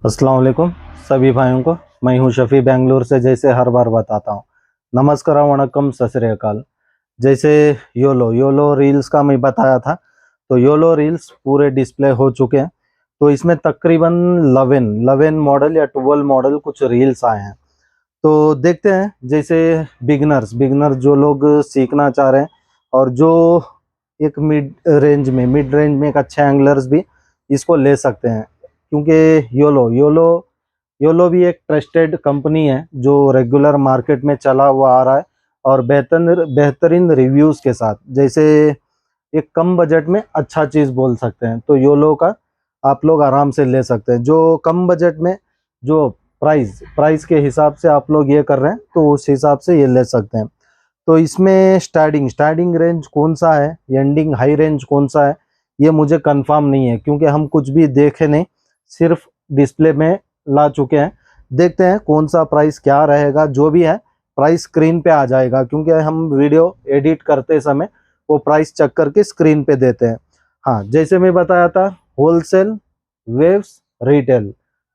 अस्सलाम वालेकुम सभी भाइयों को। मैं हूं शफ़ी बेंगलुरु से। जैसे हर बार बताता हूं, नमस्कार वणक्कम सत श्री अकाल। जैसे योलो योलो रील्स का मैं बताया था, तो योलो रील्स पूरे डिस्प्ले हो चुके हैं। तो इसमें तकरीबन 11 मॉडल या 12 मॉडल कुछ रील्स आए हैं। तो देखते हैं। जैसे बिगनर्स जो लोग सीखना चाह रहे हैं और जो एक मिड रेंज में एक अच्छे एंगलर्स भी इसको ले सकते हैं, क्योंकि योलो योलो योलो भी एक ट्रस्टेड कंपनी है जो रेगुलर मार्केट में चला हुआ आ रहा है और बेहतरीन रिव्यूज़ के साथ। जैसे एक कम बजट में अच्छा चीज़ बोल सकते हैं, तो योलो का आप लोग आराम से ले सकते हैं। जो कम बजट में जो प्राइस के हिसाब से आप लोग ये कर रहे हैं, तो उस हिसाब से ये ले सकते हैं। तो इसमें स्टार्टिंग रेंज कौन सा है, एंडिंग हाई रेंज कौन सा है, ये मुझे कंफर्म नहीं है, क्योंकि हम कुछ भी देखे नहीं, सिर्फ डिस्प्ले में ला चुके हैं। देखते हैं कौन सा प्राइस क्या रहेगा। जो भी है प्राइस स्क्रीन पे आ जाएगा, क्योंकि हम वीडियो एडिट करते समय वो प्राइस चेक करके स्क्रीन पे देते हैं। हाँ, जैसे मैं बताया था, होलसेल, वेव्स, रिटेल,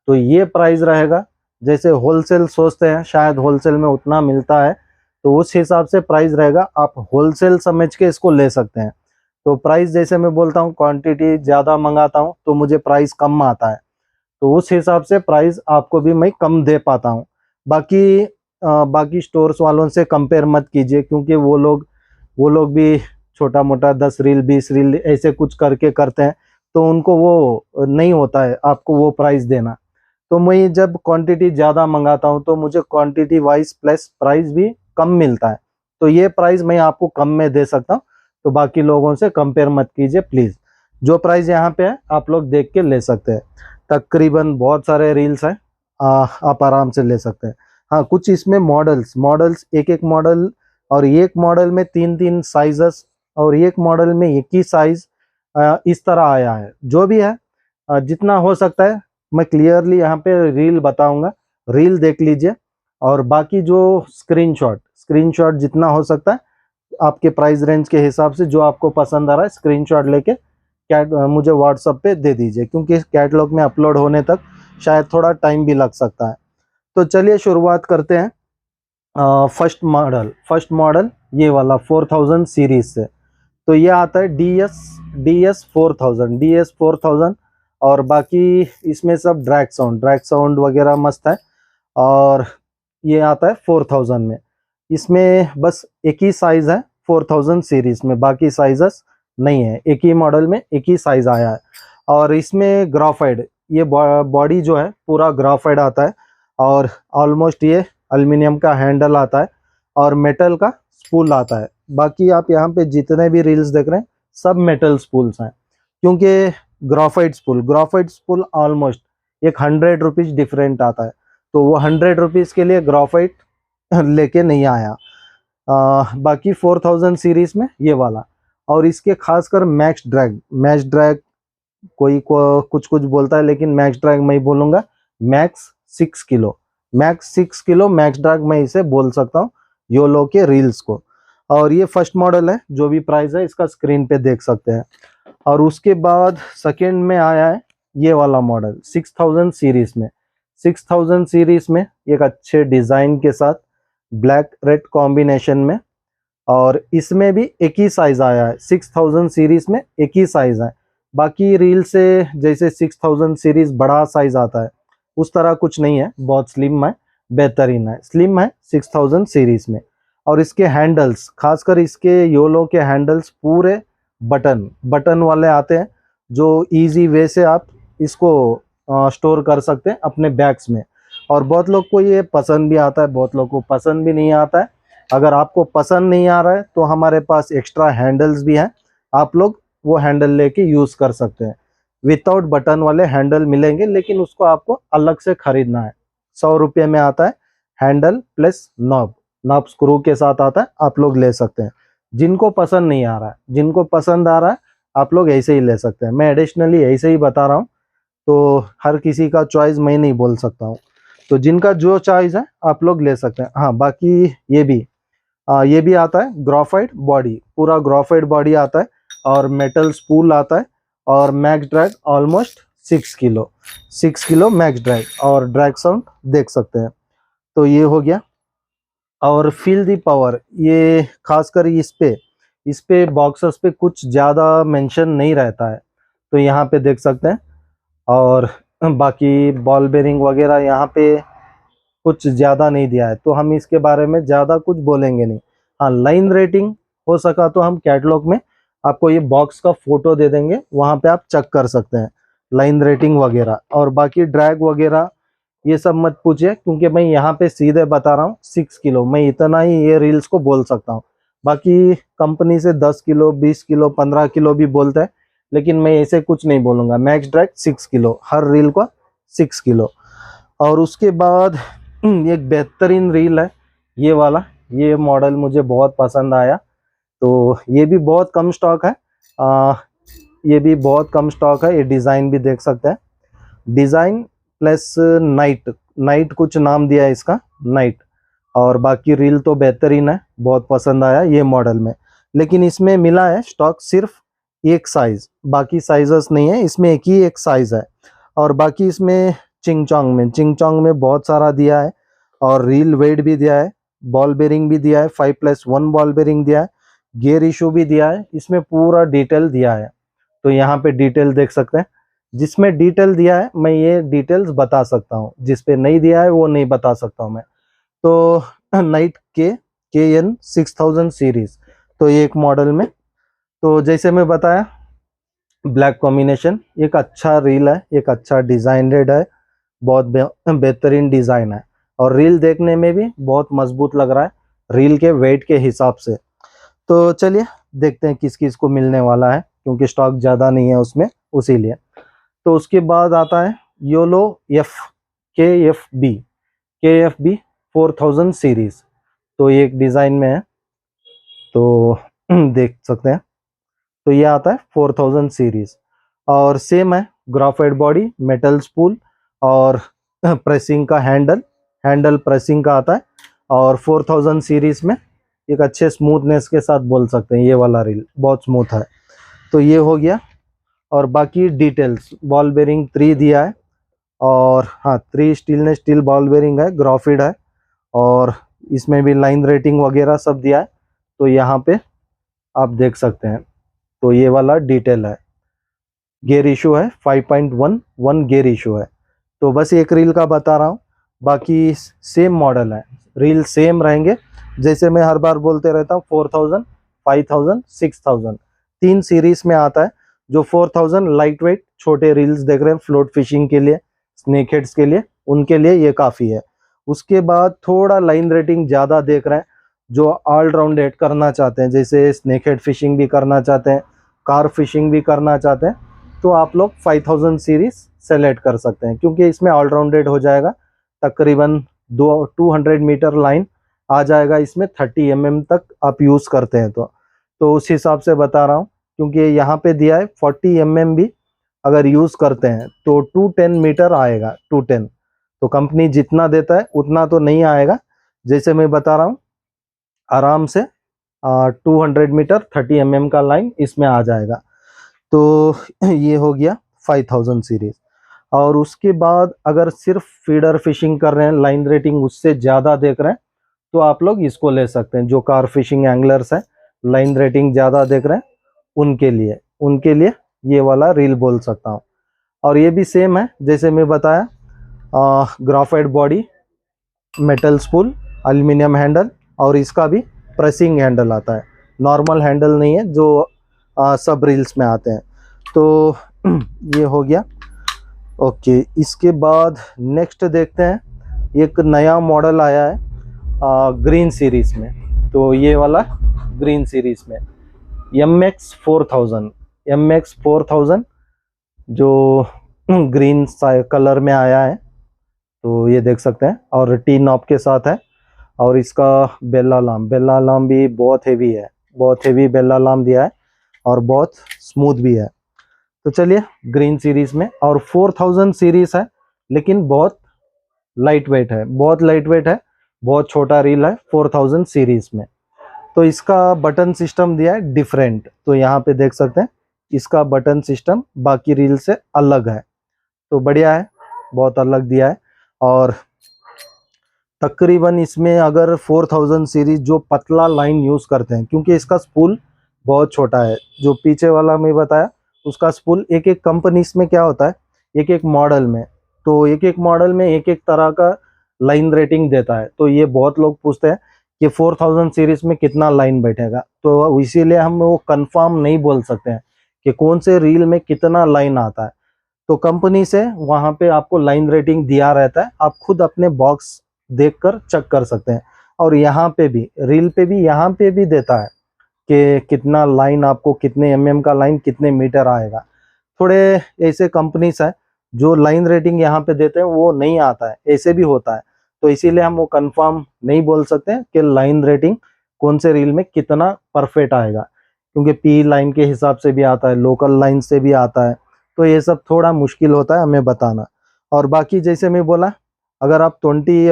तो ये प्राइस रहेगा। जैसे होलसेल सोचते हैं शायद होलसेल में उतना मिलता है, तो उस हिसाब से प्राइस रहेगा। आप होलसेल समझ के इसको ले सकते हैं। तो प्राइस जैसे मैं बोलता हूँ, क्वांटिटी ज़्यादा मंगाता हूँ तो मुझे प्राइस कम आता है, तो उस हिसाब से प्राइस आपको भी मैं कम दे पाता हूँ। बाकी स्टोर्स वालों से कंपेयर मत कीजिए, क्योंकि वो लोग भी छोटा मोटा 10 रील 20 रील ऐसे कुछ करके करते हैं, तो उनको वो नहीं होता है आपको वो प्राइस देना। तो मैं जब क्वांटिटी ज़्यादा मंगाता हूँ तो मुझे क्वांटिटी वाइज प्लस प्राइस भी कम मिलता है, तो ये प्राइस मैं आपको कम में दे सकता हूँ। तो बाकी लोगों से कंपेयर मत कीजिए प्लीज़। जो प्राइस यहाँ पे है आप लोग देख के ले सकते हैं। तकरीबन बहुत सारे रील्स हैं, आप आराम से ले सकते हैं। हाँ, कुछ इसमें मॉडल्स एक मॉडल, और एक मॉडल में 3 साइजेस, और एक मॉडल में एक ही साइज, इस तरह आया है। जो भी है जितना हो सकता है मैं क्लियरली यहाँ पे रील बताऊंगा, रील देख लीजिए। और बाकी जो स्क्रीनशॉट जितना हो सकता है आपके प्राइस रेंज के हिसाब से, जो आपको पसंद आ रहा है स्क्रीनशॉट लेके मुझे व्हाट्सएप पे दे दीजिए, क्योंकि कैटलॉग में अपलोड होने तक शायद थोड़ा टाइम भी लग सकता है। तो चलिए शुरुआत करते हैं। फर्स्ट मॉडल ये वाला 4000 सीरीज से। तो ये आता है DS 4000। और बाकी इसमें सब ड्रैग साउंड वगैरह मस्त है। और ये आता है 4000 में। इसमें बस एक ही साइज है 4000 सीरीज में, बाकी साइजेस नहीं है। एक ही मॉडल में एक ही साइज आया है। और इसमें ग्राफाइट, ये बॉडी जो है पूरा ग्राफाइट आता है, और ऑलमोस्ट ये एल्युमिनियम का हैंडल आता है और मेटल का स्पूल आता है। बाकी आप यहाँ पे जितने भी रील्स देख रहे हैं सब मेटल स्पूल्स हैं, क्योंकि ग्राफाइट स्पूल ऑलमोस्ट एक 100 रुपीज़ डिफरेंट आता है। तो वो 100 रुपीज़ के लिए ग्राफाइट लेके नहीं आया। बाकी 4000 सीरीज में ये वाला, और इसके खासकर मैक्स ड्रैग कुछ बोलता है, लेकिन मैक्स ड्रैग मैं बोलूँगा मैक्स 6 किलो। मैक्स ड्रैग मैं इसे बोल सकता हूँ योलो के रील्स को। और ये फर्स्ट मॉडल है, जो भी प्राइस है इसका स्क्रीन पे देख सकते हैं। और उसके बाद सेकेंड में आया है ये वाला मॉडल 6000 सीरीज में एक अच्छे डिज़ाइन के साथ ब्लैक रेड कॉम्बिनेशन में। और इसमें भी एक ही साइज आया है, 6000 सीरीज में एक ही साइज है। बाकी रील से जैसे 6000 सीरीज बड़ा साइज आता है, उस तरह कुछ नहीं है, बहुत स्लिम है, बेहतरीन है, स्लिम है 6000 सीरीज में। और इसके हैंडल्स, खासकर इसके योलो के हैंडल्स पूरे बटन वाले आते हैं, जो इजी वे से आप इसको स्टोर कर सकते हैं अपने बैग्स में। और बहुत लोग को ये पसंद भी आता है, बहुत लोग को पसंद भी नहीं आता है। अगर आपको पसंद नहीं आ रहा है तो हमारे पास एक्स्ट्रा हैंडल्स भी हैं, आप लोग वो हैंडल लेके यूज़ कर सकते हैं। विदाउट बटन वाले हैंडल मिलेंगे, लेकिन उसको आपको अलग से खरीदना है। 100 रुपये में आता है हैंडल प्लस नॉब स्क्रू के साथ आता है, आप लोग ले सकते हैं। जिनको पसंद नहीं आ रहा है, जिनको पसंद आ रहा है आप लोग ऐसे ही ले सकते हैं। मैं एडिशनली ऐसे ही बता रहा हूँ, तो हर किसी का चॉइस मैं नहीं बोल सकता हूँ। तो जिनका जो चॉइस है आप लोग ले सकते हैं। हाँ, बाकी ये भी आता है ग्राफाइट बॉडी, पूरा ग्राफाइट बॉडी आता है, और मेटल स्पूल आता है, और max drag almost 6 kilo max drag, और ड्रैग साउंड देख सकते हैं। तो ये हो गया। और फील दी पावर, ये खासकर इस पे बॉक्सेस पे कुछ ज़्यादा मेंशन नहीं रहता है, तो यहाँ पे देख सकते हैं। और बाकी बॉल बेरिंग वगैरह यहाँ पे कुछ ज़्यादा नहीं दिया है, तो हम इसके बारे में ज़्यादा कुछ बोलेंगे नहीं। हाँ, लाइन रेटिंग हो सका तो हम कैटलॉग में आपको ये बॉक्स का फोटो दे देंगे, वहाँ पे आप चेक कर सकते हैं लाइन रेटिंग वगैरह। और बाकी ड्रैग वगैरह ये सब मत पूछिए, क्योंकि मैं यहाँ पे सीधे बता रहा हूँ 6 किलो, मैं इतना ही ये रील्स को बोल सकता हूँ। बाकी कंपनी से 10 किलो 20 किलो 15 किलो भी बोलता है, लेकिन मैं ऐसे कुछ नहीं बोलूँगा। मैक्स ड्रैग 6 किलो, हर रील का 6 किलो। और उसके बाद एक बेहतरीन रील है ये वाला, ये मॉडल मुझे बहुत पसंद आया। तो ये भी बहुत कम स्टॉक है, ये भी बहुत कम स्टॉक है। ये डिज़ाइन भी देख सकते हैं, डिज़ाइन प्लस नाइट कुछ नाम दिया है इसका, नाइट। और बाकी रील तो बेहतरीन है, बहुत पसंद आया ये मॉडल में। लेकिन इसमें मिला है स्टॉक सिर्फ एक साइज़, बाकी साइजेस नहीं है, इसमें एक साइज़ है। और बाकी इसमें चिंगचोंग में बहुत सारा दिया है, और रील वेट भी दिया है, बॉल बेरिंग भी दिया है, 5+1 बॉल बेरिंग दिया है, गियर इशू भी दिया है, इसमें पूरा डिटेल दिया है। तो यहाँ पे डिटेल देख सकते हैं, जिसमें डिटेल दिया है मैं ये डिटेल्स बता सकता हूँ, जिस पे नहीं दिया है वो नहीं बता सकता हूँ मैं। तो नाइट KN 6000 सीरीज, तो ये एक मॉडल में, तो जैसे मैं बताया ब्लैक कॉम्बिनेशन, एक अच्छा रील है, एक अच्छा डिजाइनेड है, बहुत बेहतरीन डिज़ाइन है। और रील देखने में भी बहुत मजबूत लग रहा है रील के वेट के हिसाब से। तो चलिए देखते हैं किस किस को मिलने वाला है, क्योंकि स्टॉक ज़्यादा नहीं है उसमें, उसीलिए। तो उसके बाद आता है योलो KFB 4000 सीरीज, तो ये एक डिज़ाइन में है, तो देख सकते हैं। तो ये आता है 4000 सीरीज, और सेम है, ग्राफाइट बॉडी, मेटल स्पूल, और प्रेसिंग का हैंडल प्रेसिंग का आता है। और 4000 सीरीज में एक अच्छे स्मूथनेस के साथ बोल सकते हैं, ये वाला रील बहुत स्मूथ है। तो ये हो गया। और बाकी डिटेल्स, बॉल बेरिंग 3 दिया है, और हाँ 3 स्टील बॉल बेरिंग है, ग्राफाइट है, और इसमें भी लाइन रेटिंग वगैरह सब दिया है। तो यहाँ पे आप देख सकते हैं, तो ये वाला डिटेल है। गियर इशू है 5.11 गियर इशू है। तो बस एक रील का बता रहा हूँ, बाकी सेम मॉडल है, रील सेम रहेंगे। जैसे मैं हर बार बोलते रहता हूँ 4000 5000 6000 3 सीरीज में आता है। जो 4000 लाइट वेट छोटे रील्स देख रहे हैं फ्लोट फिशिंग के लिए, स्नेक हेड्स के लिए, उनके लिए ये काफ़ी है। उसके बाद थोड़ा लाइन रेटिंग ज़्यादा देख रहे हैं, जो ऑलराउंड एड करना चाहते हैं, जैसे स्नेक हेड फिशिंग भी करना चाहते हैं, कार फिशिंग भी करना चाहते हैं, तो आप लोग 5000 सीरीज सेलेक्ट कर सकते हैं, क्योंकि इसमें ऑलराउंडेड हो जाएगा। तकरीबन 200 मीटर लाइन आ जाएगा इसमें, 30 mm तक आप यूज़ करते हैं तो उस हिसाब से बता रहा हूँ, क्योंकि यहाँ पे दिया है 40 mm भी अगर यूज़ करते हैं तो 210 मीटर आएगा, 210। तो कंपनी जितना देता है उतना तो नहीं आएगा, जैसे मैं बता रहा हूँ आराम से 200 मीटर 30 mm का लाइन इसमें आ जाएगा। तो ये हो गया 5000 सीरीज। और उसके बाद अगर सिर्फ फीडर फिशिंग कर रहे हैं, लाइन रेटिंग उससे ज़्यादा देख रहे हैं, तो आप लोग इसको ले सकते हैं। जो कार फिशिंग एंगलर्स हैं, लाइन रेटिंग ज़्यादा देख रहे हैं, उनके लिए ये वाला रील बोल सकता हूँ। और ये भी सेम है, जैसे मैं बताया, graphite body, metal spool, aluminium handle, और इसका भी प्रेसिंग हैंडल आता है, नॉर्मल हैंडल नहीं है जो सब रील्स में आते हैं। तो ये हो गया। ओके, इसके बाद नेक्स्ट देखते हैं, एक नया मॉडल आया है ग्रीन सीरीज में। तो ये वाला ग्रीन सीरीज में MX 4000 जो ग्रीन कलर में आया है, तो ये देख सकते हैं, और टी नॉब के साथ है। और इसका बेल अलार्म भी बहुत हेवी है, बहुत हेवी बेल अलार्म दिया है, और बहुत स्मूथ भी है। तो चलिए ग्रीन सीरीज में, और 4000 सीरीज है, लेकिन बहुत लाइट वेट है, बहुत छोटा रील है 4000 सीरीज में। तो इसका बटन सिस्टम दिया है डिफरेंट, तो यहाँ पे देख सकते हैं इसका बटन सिस्टम बाकी रील से अलग है, तो बढ़िया है, बहुत अलग दिया है। और तकरीबन इसमें अगर 4000 सीरीज जो पतला लाइन यूज़ करते हैं, क्योंकि इसका स्पूल बहुत छोटा है, जो पीछे वाला मैं बताया उसका स्पूल एक एक कंपनीज में क्या होता है, एक एक मॉडल में, तो एक एक मॉडल में एक एक तरह का लाइन रेटिंग देता है। तो ये बहुत लोग पूछते हैं कि 4000 सीरीज में कितना लाइन बैठेगा, तो इसीलिए हम वो कंफर्म नहीं बोल सकते हैं कि कौन से रील में कितना लाइन आता है। तो कंपनी से वहाँ पे आपको लाइन रेटिंग दिया रहता है, आप खुद अपने बॉक्स देखकर चेक कर सकते हैं। और यहाँ पे भी रील पे भी यहाँ पे भी देता है कि कितना लाइन आपको, कितने एमएम का लाइन कितने मीटर आएगा। थोड़े ऐसे कंपनीज है जो लाइन रेटिंग यहाँ पे देते हैं वो नहीं आता है, ऐसे भी होता है। तो इसीलिए हम वो कंफर्म नहीं बोल सकते हैं कि लाइन रेटिंग कौन से रील में कितना परफेक्ट आएगा, क्योंकि पी लाइन के हिसाब से भी आता है, लोकल लाइन से भी आता है, तो ये सब थोड़ा मुश्किल होता है हमें बताना। और बाकी जैसे मैं बोला, अगर आप 20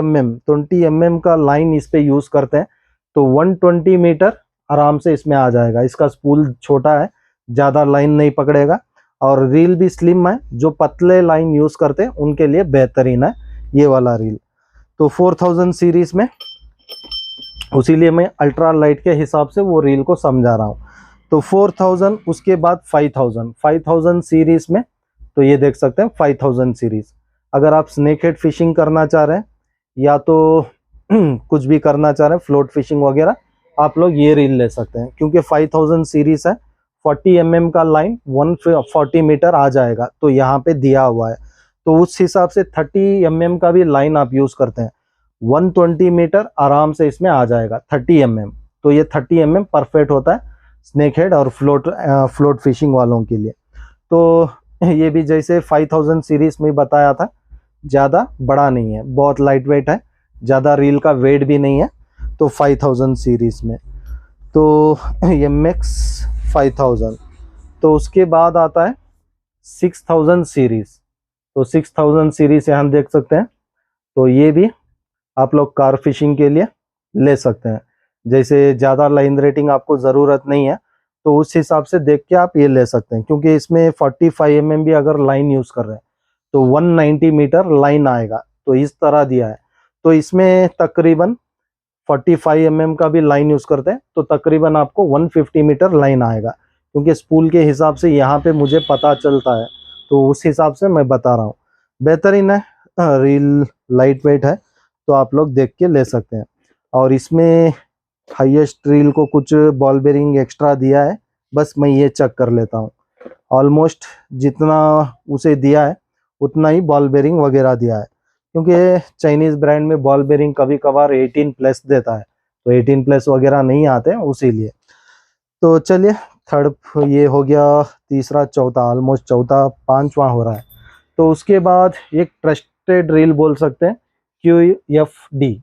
mm का लाइन इस पे यूज़ करते हैं तो 120 मीटर आराम से इसमें आ जाएगा। इसका स्पूल छोटा है, ज़्यादा लाइन नहीं पकड़ेगा, और रील भी स्लिम है, जो पतले लाइन यूज़ करते हैं उनके लिए बेहतरीन है ये वाला रील। तो 4000 सीरीज़ में, उसीलिए मैं अल्ट्रा लाइट के हिसाब से वो रील को समझा रहा हूँ। तो 4000, उसके बाद 5000 सीरीज़ में, तो ये देख सकते हैं 5000 सीरीज़। अगर आप स्नेक हेड फिशिंग करना चाह रहे हैं या तो कुछ भी करना चाह रहे हैं, फ्लोट फिशिंग वगैरह, आप लोग ये रील ले सकते हैं, क्योंकि 5000 सीरीज़ है, 40 mm का लाइन 140 मीटर आ जाएगा, तो यहाँ पे दिया हुआ है। तो उस हिसाब से 30 mm का भी लाइन आप यूज़ करते हैं, 120 मीटर आराम से इसमें आ जाएगा 30 mm। तो ये 30 mm परफेक्ट होता है स्नेक हेड और फ्लोट फिशिंग वालों के लिए। तो ये भी जैसे 5000 सीरीज में बताया था, ज़्यादा बड़ा नहीं है, बहुत लाइट वेट है, ज़्यादा रील का वेट भी नहीं है। तो 5000 सीरीज में तो MX 5000। तो उसके बाद आता है 6000 सीरीज। तो 6000 सीरीज यहाँ देख सकते हैं, तो ये भी आप लोग कार फिशिंग के लिए ले सकते हैं। जैसे ज़्यादा लाइन रेटिंग आपको ज़रूरत नहीं है तो उस हिसाब से देख के आप ये ले सकते हैं, क्योंकि इसमें 45 mm भी अगर लाइन यूज़ कर रहे हैं तो 190 मीटर लाइन आएगा, तो इस तरह दिया है। तो इसमें तकरीबन 45 mm का भी लाइन यूज़ करते हैं तो तकरीबन आपको 150 मीटर लाइन आएगा, क्योंकि स्पूल के हिसाब से यहाँ पे मुझे पता चलता है, तो उस हिसाब से मैं बता रहा हूँ। बेहतरीन है, रील लाइट वेट है, तो आप लोग देख के ले सकते हैं। और इसमें हाईएस्ट रील को कुछ बॉल बेरिंग एक्स्ट्रा दिया है, बस मैं ये चेक कर लेता हूँ। ऑलमोस्ट जितना उसे दिया है उतना ही बॉल बेरिंग वगैरह दिया है, क्योंकि चाइनीज़ ब्रांड में बॉल बेरिंग कभी कभार 18+ देता है, तो 18+ वगैरह नहीं आते हैं उसीलिए। तो चलिए, थर्ड ये हो गया, तीसरा, चौथा, ऑलमोस्ट चौथा पांचवा हो रहा है। तो उसके बाद एक ट्रस्टेड रील बोल सकते हैं, QFD।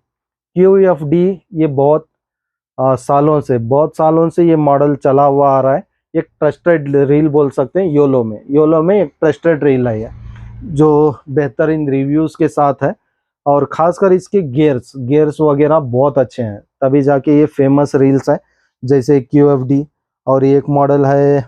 ये बहुत बहुत सालों से ये मॉडल चला हुआ आ रहा है। एक ट्रस्टेड रील बोल सकते हैं, योलो में एक ट्रस्टेड रील है ये, जो बेहतरीन रिव्यूज़ के साथ है। और ख़ासकर इसके गियर्स वगैरह बहुत अच्छे हैं, तभी जाके ये फेमस रील्स है, जैसे QFD। और एक मॉडल है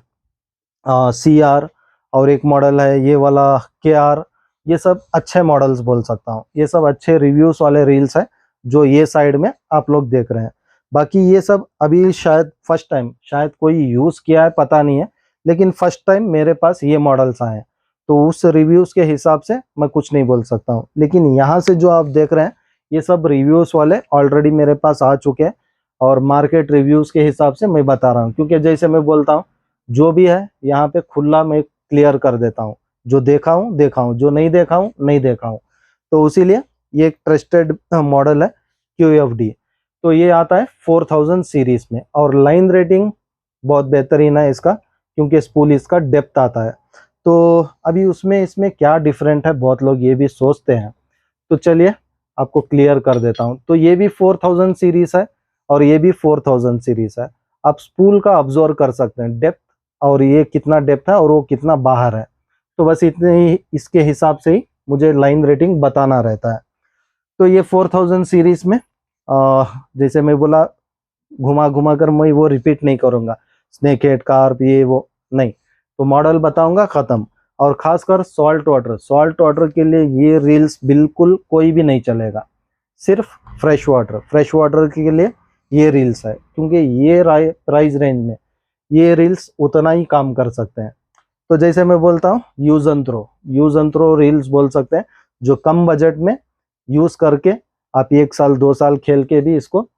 CR, और एक मॉडल है ये वाला KR। ये सब अच्छे मॉडल्स बोल सकता हूँ, ये सब अच्छे रिव्यूज़ वाले रील्स हैं जो ये साइड में आप लोग देख रहे हैं। बाकी ये सब अभी शायद फर्स्ट टाइम शायद कोई यूज़ किया है, पता नहीं है, लेकिन फर्स्ट टाइम मेरे पास ये मॉडल्स आए हैं, तो उस रिव्यूज़ के हिसाब से मैं कुछ नहीं बोल सकता हूँ। लेकिन यहाँ से जो आप देख रहे हैं ये सब रिव्यूज़ वाले ऑलरेडी मेरे पास आ चुके हैं, और मार्केट रिव्यूज़ के हिसाब से मैं बता रहा हूँ, क्योंकि जैसे मैं बोलता हूँ जो भी है यहाँ पे खुला मैं क्लियर कर देता हूँ, जो देखा हूँ, जो नहीं देखा हूँ नहीं देखा हूँ। तो इसीलिए ये एक ट्रस्टेड मॉडल है QFD। तो ये आता है 4000 सीरीज में, और लाइन रेटिंग बहुत बेहतरीन है इसका, क्योंकि स्पूल इसका डेप्थ आता है। तो अभी इसमें क्या डिफरेंट है, बहुत लोग ये भी सोचते हैं, तो चलिए आपको क्लियर कर देता हूँ। तो ये भी 4000 सीरीज है और ये भी 4000 सीरीज है। आप स्पूल का ऑब्जर्व कर सकते हैं डेप्थ, और ये कितना डेप्थ है और वो कितना बाहर है, तो बस इतने ही, इसके हिसाब से ही मुझे लाइन रेटिंग बताना रहता है। तो ये 4000 सीरीज में जैसे मैं बोला, घुमा घुमा कर मैं वो रिपीट नहीं करूँगा, स्नेक हेड, कार्प, ये वो नहीं। तो मॉडल बताऊंगा ख़त्म। और खासकर सॉल्ट वाटर के लिए ये रील्स बिल्कुल कोई भी नहीं चलेगा, सिर्फ फ्रेश वाटर के लिए ये रील्स है, क्योंकि ये प्राइस रेंज में ये रील्स उतना ही काम कर सकते हैं। तो जैसे मैं बोलता हूँ यूज एंड थ्रो रील्स बोल सकते हैं, जो कम बजट में यूज करके आप 1 साल 2 साल खेल के भी इसको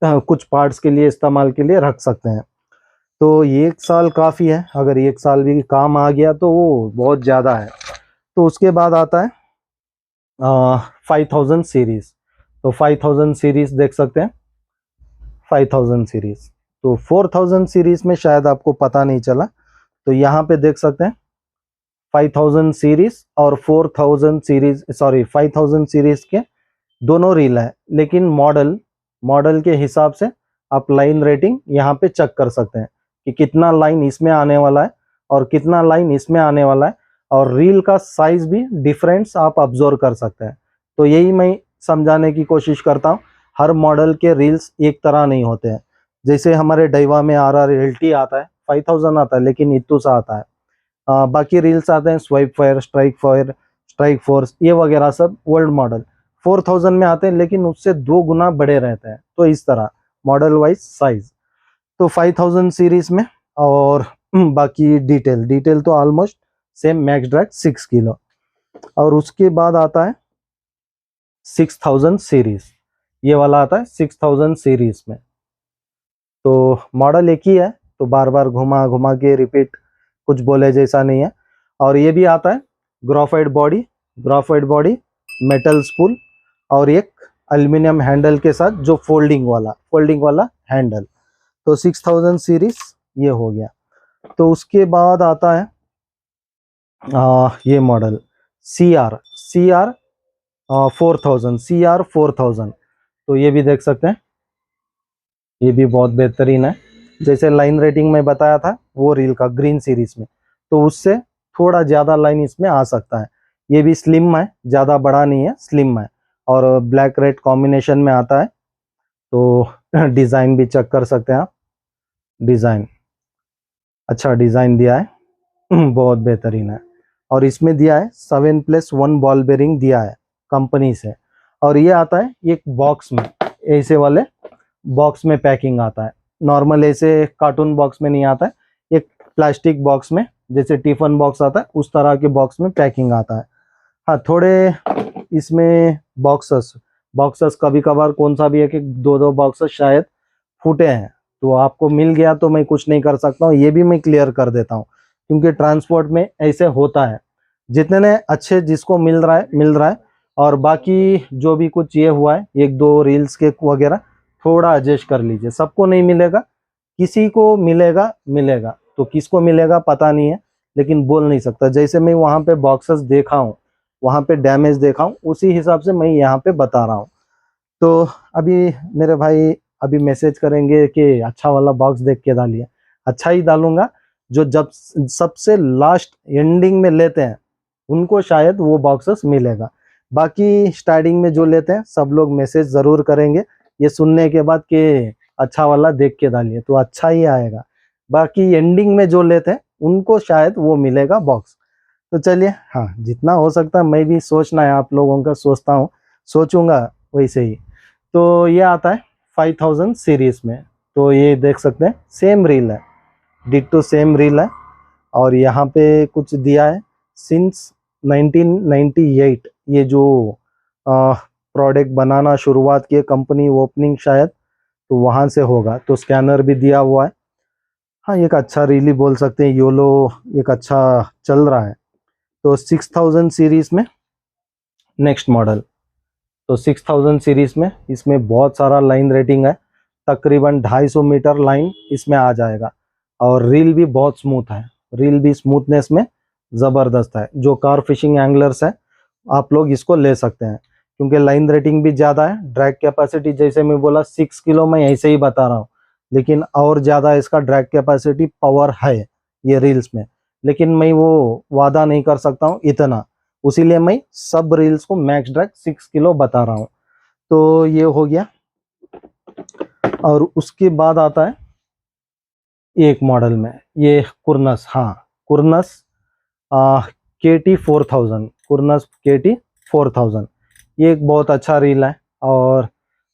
कुछ पार्ट्स के लिए इस्तेमाल के लिए रख सकते हैं। तो 1 साल काफ़ी है, अगर 1 साल भी काम आ गया तो वो बहुत ज़्यादा है। तो उसके बाद आता है 5000 सीरीज। तो 5000 सीरीज देख सकते हैं, 5000 सीरीज। तो 4000 सीरीज में शायद आपको पता नहीं चला, तो यहाँ पे देख सकते हैं 5000 सीरीज और 4000 सीरीज, सॉरी 5000 सीरीज के दोनों रील है, लेकिन मॉडल के हिसाब से आप लाइन रेटिंग यहाँ पे चेक कर सकते हैं कि कितना लाइन इसमें आने वाला है और कितना लाइन इसमें आने वाला है, और रील का साइज भी डिफरेंस आप ऑब्जर्व कर सकते हैं। तो यही मैं समझाने की कोशिश करता हूँ, हर मॉडल के रील्स एक तरह नहीं होते हैं। जैसे हमारे डाइवा में RRLT आता है 5000 आता है, लेकिन इतू सा आता है। बाकी रील्स आते हैं स्वाइप फायर, स्ट्राइक फोर्स, ये वगैरह सब ओल्ड मॉडल 4000 में आते हैं, लेकिन उससे 2 गुना बड़े रहते हैं। तो इस तरह मॉडल वाइज साइज। तो 5000 सीरीज में, और बाकी डिटेल तो almost same, max drag 6 kilo. और उसके बाद आता है 6000 सीरीज, ये वाला आता है 6000 सीरीज में। तो मॉडल एक ही है, तो बार बार घुमा घुमा के रिपीट कुछ बोले जैसा नहीं है। और ये भी आता है ग्राफाइट बॉडी, मेटल स्पूल, और एक एल्युमिनियम हैंडल के साथ जो फोल्डिंग वाला हैंडल। तो 6000 सीरीज ये हो गया। तो उसके बाद आता है ये मॉडल CR 4000। तो ये भी देख सकते हैं, ये भी बहुत बेहतरीन है। जैसे लाइन रेटिंग में बताया था वो रील का ग्रीन सीरीज में, तो उससे थोड़ा ज़्यादा लाइन इसमें आ सकता है। ये भी स्लिम है, ज़्यादा बड़ा नहीं है, स्लिम है, और ब्लैक रेड कॉम्बिनेशन में आता है। तो डिज़ाइन भी चेक कर सकते हैं आप, डिज़ाइन अच्छा डिज़ाइन दिया है, बहुत बेहतरीन है। और इसमें दिया है 7+1 बॉल बेरिंग दिया है कंपनी से। और ये आता है एक बॉक्स में, ऐसे वाले बॉक्स में पैकिंग आता है। नॉर्मल ऐसे कार्टून बॉक्स में नहीं आता है, एक प्लास्टिक बॉक्स में, जैसे टिफिन बॉक्स आता है उस तरह के बॉक्स में पैकिंग आता है। हाँ, थोड़े इसमें बॉक्सेस कभी कभार कौन सा भी एक एक दो बॉक्सेस शायद फूटे हैं, तो आपको मिल गया तो मैं कुछ नहीं कर सकता हूँ, ये भी मैं क्लियर कर देता हूँ, क्योंकि ट्रांसपोर्ट में ऐसे होता है। जितने अच्छे जिसको मिल रहा है। और बाकी जो भी कुछ ये हुआ है, 1-2 रील्स के वगैरह थोड़ा एडजस्ट कर लीजिए, सबको नहीं मिलेगा, किसी को मिलेगा तो किसको मिलेगा पता नहीं है, लेकिन बोल नहीं सकता। जैसे मैं वहाँ पे बॉक्सेस देखा हूँ, वहाँ पे डैमेज देखा हूँ, उसी हिसाब से मैं यहाँ पे बता रहा हूँ। तो अभी मेरे भाई अभी मैसेज करेंगे कि अच्छा वाला बॉक्स देख के डालिए, अच्छा ही डालूंगा। जो जब सबसे लास्ट एंडिंग में लेते हैं उनको शायद वो बॉक्सेस मिलेगा। बाकी स्टार्टिंग में जो लेते हैं सब लोग मैसेज ज़रूर करेंगे ये सुनने के बाद कि अच्छा वाला देख के डालिए, तो अच्छा ही आएगा। बाकी एंडिंग में जो लेते हैं उनको शायद वो मिलेगा बॉक्स। तो चलिए, हाँ जितना हो सकता है मैं भी सोचना है आप लोगों का, सोचूंगा वैसे ही। तो ये आता है 5000 सीरीज में। तो ये देख सकते हैं सेम रील है, डिट्टो सेम रील है। और यहाँ पे कुछ दिया है सिंस 1998, ये जो प्रोडक्ट बनाना शुरुआत की कंपनी ओपनिंग शायद, तो वहाँ से होगा। तो स्कैनर भी दिया हुआ है। हाँ, एक अच्छा रील ही बोल सकते हैं, योलो एक अच्छा चल रहा है। तो 6000 सीरीज में नेक्स्ट मॉडल। तो 6000 सीरीज में इसमें बहुत सारा लाइन रेटिंग है, तकरीबन 250 मीटर लाइन इसमें आ जाएगा। और रील भी बहुत स्मूथ है, रील भी स्मूथनेस में ज़बरदस्त है। जो कार फिशिंग एंगलर्स है आप लोग इसको ले सकते हैं, क्योंकि लाइन रेटिंग भी ज़्यादा है। ड्रैग कैपेसिटी जैसे मैं बोला 6 किलो, मैं ऐसे ही बता रहा हूँ, लेकिन और ज़्यादा इसका ड्रैग कैपेसिटी पावर है ये रील्स में, लेकिन मैं वो वादा नहीं कर सकता हूँ इतना, उसीलिए मैं सब रील्स को मैक्स ड्रैग 6 किलो बता रहा हूँ। तो ये हो गया। और उसके बाद आता है एक मॉडल में ये कुर्नस। हाँ, कुर्नस KT4000, कुर्नस KT4000। ये एक बहुत अच्छा रील है और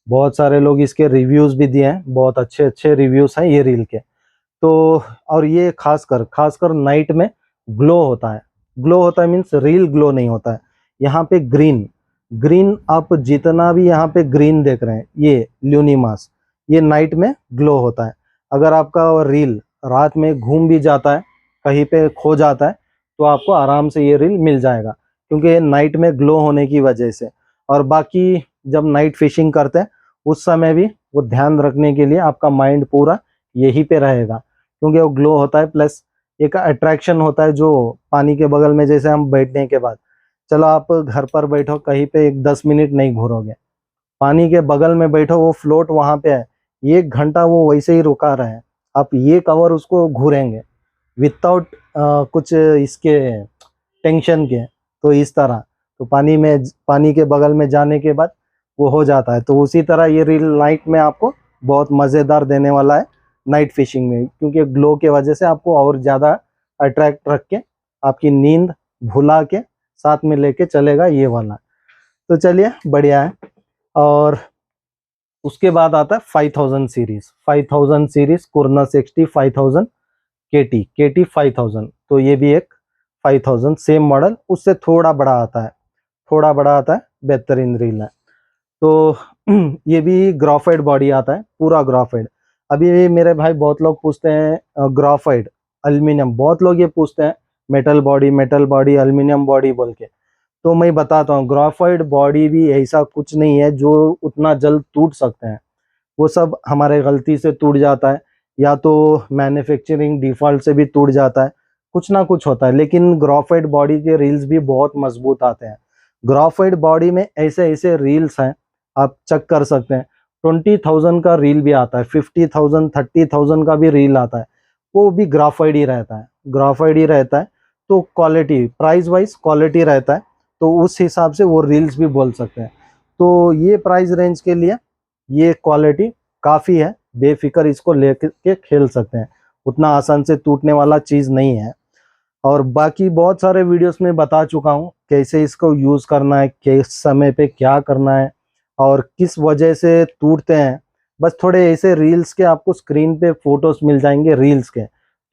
बहुत सारे लोग इसके रिव्यूज़ भी दिए हैं, बहुत अच्छे अच्छे रिव्यूज़ हैं ये रील के। तो और ये खासकर नाइट में ग्लो होता है। ग्लो होता है मीन्स रील ग्लो नहीं होता है। यहाँ पे ग्रीन ग्रीन आप जितना भी यहाँ पे ग्रीन देख रहे हैं ये ल्यूनिमास, ये नाइट में ग्लो होता है। अगर आपका रील रात में घूम भी जाता है, कहीं पे खो जाता है, तो आपको आराम से ये रील मिल जाएगा, क्योंकि ये नाइट में ग्लो होने की वजह से। और बाकी जब नाइट फिशिंग करते हैं उस समय भी वो ध्यान रखने के लिए आपका माइंड पूरा यहीं पे रहेगा, क्योंकि वो ग्लो होता है। प्लस एक अट्रैक्शन होता है जो पानी के बगल में, जैसे हम बैठने के बाद, चलो आप घर पर बैठो कहीं पे 10 मिनट नहीं घूरोगे, पानी के बगल में बैठो, वो फ्लोट वहां पे है, 1 घंटा वो वैसे ही रुका रहे, आप ये कवर उसको घूरेंगे विदाउट कुछ इसके टेंशन के। तो इस तरह तो पानी के बगल में जाने के बाद वो हो जाता है। तो उसी तरह ये रील नाइट में आपको बहुत मज़ेदार देने वाला है नाइट फिशिंग में, क्योंकि ग्लो के वजह से आपको और ज़्यादा अट्रैक्ट रख के आपकी नींद भुला के साथ में लेके चलेगा ये वाला। तो चलिए बढ़िया है। और उसके बाद आता है 5000 सीरीज, 5000 सीरीज कुर्नस XT 5000 KT 5000। तो ये भी एक 5000 सेम मॉडल, उससे थोड़ा बड़ा आता है, थोड़ा बड़ा आता है, बेहतरीन रील है। तो ये भी ग्राफाइट बॉडी आता है, पूरा ग्राफाइट। अभी मेरे भाई बहुत लोग पूछते हैं ग्राफाइट एल्यूमिनियम, बहुत लोग ये पूछते हैं मेटल बॉडी एल्यूमिनियम बॉडी बोल के। तो मैं बताता हूँ, ग्राफाइट बॉडी भी ऐसा कुछ नहीं है जो उतना जल्द टूट सकते हैं। वो सब हमारे गलती से टूट जाता है, या तो मैन्युफैक्चरिंग डिफॉल्ट से भी टूट जाता है, कुछ ना कुछ होता है। लेकिन ग्राफाइट बॉडी के रील्स भी बहुत मजबूत आते हैं। ग्राफाइट बॉडी में ऐसे ऐसे रील्स हैं, आप चेक कर सकते हैं। 20,000 का रील भी आता है, 50,000 30,000 का भी रील आता है, वो भी ग्राफाइट ही रहता है, ग्राफाइट ही रहता है। तो क्वालिटी प्राइस वाइज क्वालिटी रहता है, तो उस हिसाब से वो रील्स भी बोल सकते हैं। तो ये प्राइस रेंज के लिए ये क्वालिटी काफ़ी है, बेफिक्र इसको लेकर के खेल सकते हैं, उतना आसान से टूटने वाला चीज़ नहीं है। और बाकी बहुत सारे वीडियोस में बता चुका हूँ कैसे इसको यूज़ करना है, किस समय पे क्या करना है और किस वजह से टूटते हैं। बस थोड़े ऐसे रील्स के आपको स्क्रीन पे फोटोज मिल जाएंगे रील्स के,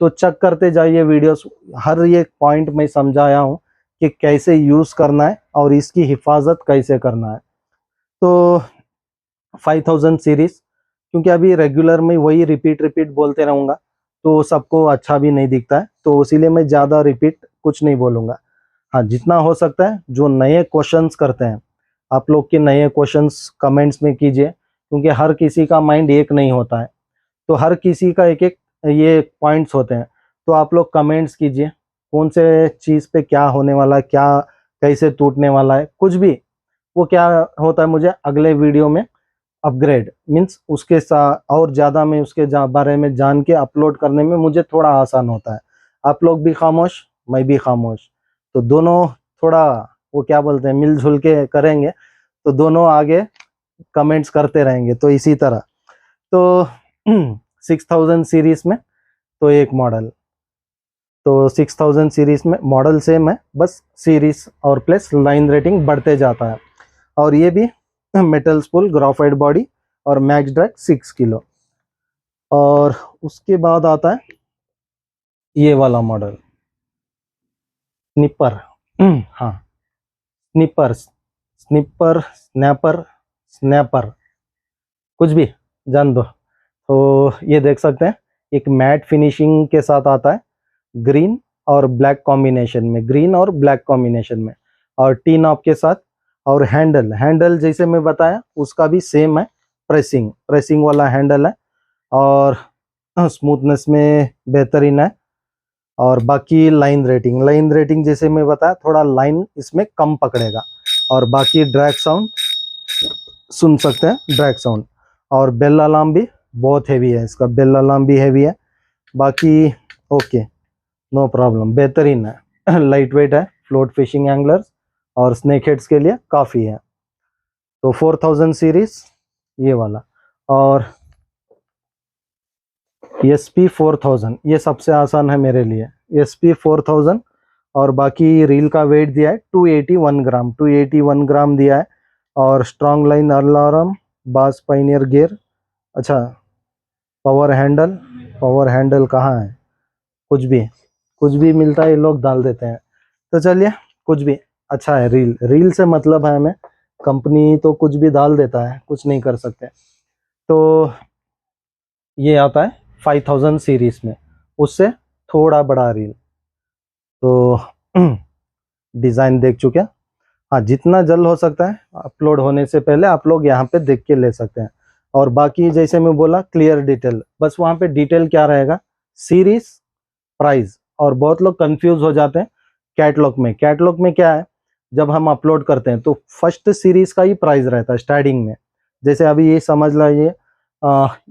तो चेक करते जाइए वीडियोस। हर एक पॉइंट में समझाया हूँ कि कैसे यूज़ करना है और इसकी हिफाजत कैसे करना है। तो 5000 सीरीज, क्योंकि अभी रेगुलर में वही रिपीट बोलते रहूँगा तो सबको अच्छा भी नहीं दिखता है, तो इसीलिए मैं ज़्यादा रिपीट कुछ नहीं बोलूँगा। हाँ, जितना हो सकता है जो नए क्वेश्चंस करते हैं, आप लोग के नए क्वेश्चंस कमेंट्स में कीजिए, क्योंकि हर किसी का माइंड एक नहीं होता है, तो हर किसी का एक एक ये पॉइंट्स होते हैं। तो आप लोग कमेंट्स कीजिए कौन से चीज़ पे क्या होने वाला है, क्या कैसे टूटने वाला है, कुछ भी वो क्या होता है, मुझे अगले वीडियो में अपग्रेड मीन्स उसके साथ और ज़्यादा मैं उसके बारे में जान के अपलोड करने में मुझे थोड़ा आसान होता है। आप लोग भी खामोश, मैं भी खामोश, तो दोनों थोड़ा वो क्या बोलते हैं मिलजुल के करेंगे, तो दोनों आगे कमेंट्स करते रहेंगे। तो इसी तरह तो 6000 सीरीज में तो एक मॉडल, तो 6000 सीरीज में मॉडल सेम है, बस सीरीज और प्लस लाइन रेटिंग बढ़ते जाता है। और ये भी मेटल स्पूल ग्राफाइट बॉडी और मैक्स ड्रैग 6 किलो। और उसके बाद आता है ये वाला मॉडल स्निपर। हाँ, स्निपर स्नैपर कुछ भी जान दो। तो ये देख सकते हैं एक मैट फिनिशिंग के साथ आता है, ग्रीन और ब्लैक कॉम्बिनेशन में, ग्रीन और ब्लैक कॉम्बिनेशन में, और टी नॉब के साथ। और हैंडल जैसे मैं बताया उसका भी सेम है, प्रेसिंग वाला हैंडल है, और स्मूथनेस में बेहतरीन है। और बाकी लाइन रेटिंग जैसे मैं बताया थोड़ा लाइन इसमें कम पकड़ेगा। और बाकी ड्रैग साउंड सुन सकते हैं, ड्रैग साउंड। और बेल अलार्म भी बहुत हैवी है, इसका बेल अलार्म भी हैवी है। बाकी ओके, नो प्रॉब्लम, बेहतरीन है। लाइट वेट है, फ्लोट फिशिंग एंगलर्स और स्नेक हेड्स के लिए काफ़ी है। तो 4000 सीरीज ये वाला। और SP 4000 ये सबसे आसान है मेरे लिए, SP 4000 और बाकी रील का वेट दिया है 281 ग्राम, 281 ग्राम दिया है। और स्ट्रॉन्ग लाइन अलार्म, बास पाइनियर गियर। अच्छा, पावर हैंडल कहाँ है? कुछ भी मिलता है ये लोग डाल देते हैं। तो चलिए, कुछ भी अच्छा है। रील से मतलब है हमें, कंपनी तो कुछ भी डाल देता है, कुछ नहीं कर सकते। तो ये आता है 5000 सीरीज में, उससे थोड़ा बड़ा रील। तो डिज़ाइन देख चुके हैं। हाँ, जितना जल्द हो सकता है अपलोड होने से पहले आप लोग यहाँ पे देख के ले सकते हैं। और बाकी जैसे मैं बोला क्लियर डिटेल, बस वहाँ पे डिटेल क्या रहेगा, सीरीज, प्राइस। और बहुत लोग कंफ्यूज हो जाते हैं कैटलॉग में क्या है, जब हम अपलोड करते हैं तो फर्स्ट सीरीज का ही प्राइस रहता है स्टार्टिंग में। जैसे अभी ये समझ लीजिए,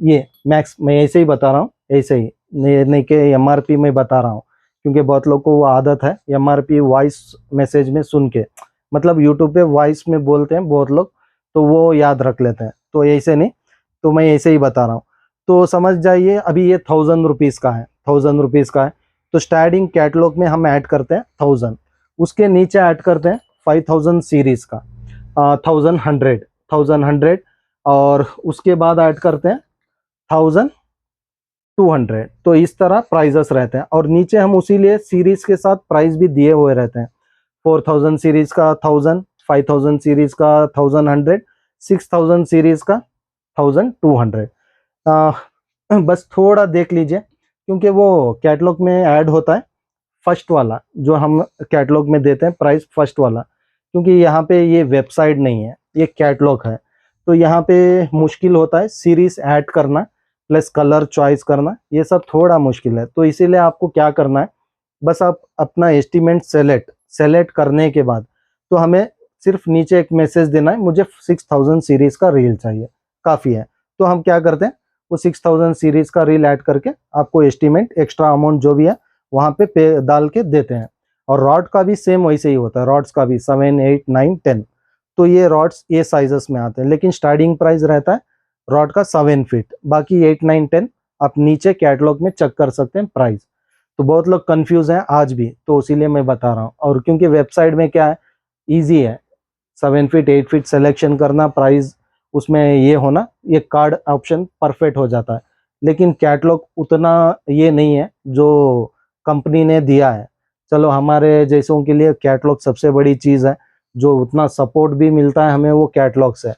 ये मैक्स, मैं ऐसे ही बता रहा हूँ, ऐसे ही नहीं कि MRP में बता रहा हूँ, क्योंकि बहुत लोग को वो आदत है MRP वॉइस मैसेज में सुन के, मतलब यूट्यूब पे वॉइस में बोलते हैं बहुत लोग, तो वो याद रख लेते हैं। तो ऐसे नहीं, तो मैं ऐसे ही बता रहा हूँ। तो समझ जाइए, अभी ये 1000 रुपीज़ का है, 1000 रुपीज़ का है। तो स्टार्टिंग कैटलॉग में हम ऐड करते हैं 1000, उसके नीचे ऐड करते हैं 5000 सीरीज का 1100, और उसके बाद ऐड करते हैं 1200। तो इस तरह प्राइजेस रहते हैं। और नीचे हम उसी लिए सीरीज के साथ प्राइस भी दिए हुए रहते हैं। 4000 सीरीज का 1000, 5000 सीरीज का 1100, 6000 सीरीज का 1200। बस थोड़ा देख लीजिए, क्योंकि वो कैटलॉग में ऐड होता है फर्स्ट वाला, जो हम कैटलॉग में देते हैं प्राइस फर्स्ट वाला, क्योंकि यहाँ पे ये वेबसाइट नहीं है, ये कैटलॉग है। तो यहाँ पे मुश्किल होता है सीरीज ऐड करना प्लस कलर चॉइस करना, ये सब थोड़ा मुश्किल है। तो इसीलिए आपको क्या करना है, बस आप अपना एस्टीमेट सेलेक्ट करने के बाद, तो हमें सिर्फ नीचे एक मैसेज देना है, मुझे 6000 सीरीज का रील चाहिए, काफ़ी है। तो हम क्या करते हैं, वो 6000 सीरीज का रील ऐड करके आपको एस्टीमेट एक्स्ट्रा अमाउंट जो भी है वहाँ पे डाल के देते हैं। और रॉड का भी सेम वैसे ही होता है, रॉड्स का भी 7, 8, 9, 10। तो ये रॉड्स ये साइजेस में आते हैं, लेकिन स्टार्टिंग प्राइस रहता है रॉड का 7 फीट, बाकी 8, 9, 10 आप नीचे कैटलॉग में चेक कर सकते हैं प्राइस। तो बहुत लोग कंफ्यूज हैं आज भी, तो इसीलिए मैं बता रहा हूँ। और क्योंकि वेबसाइट में क्या है, ईजी है, 7 फीट 8 फीट सिलेक्शन करना, प्राइस उसमें ये होना, ये कार्ड ऑप्शन परफेक्ट हो जाता है। लेकिन कैटलॉग उतना ये नहीं है जो कंपनी ने दिया है। चलो, हमारे जैसों के लिए कैटलॉग सबसे बड़ी चीज़ है, जो उतना सपोर्ट भी मिलता है हमें वो कैटलॉग से।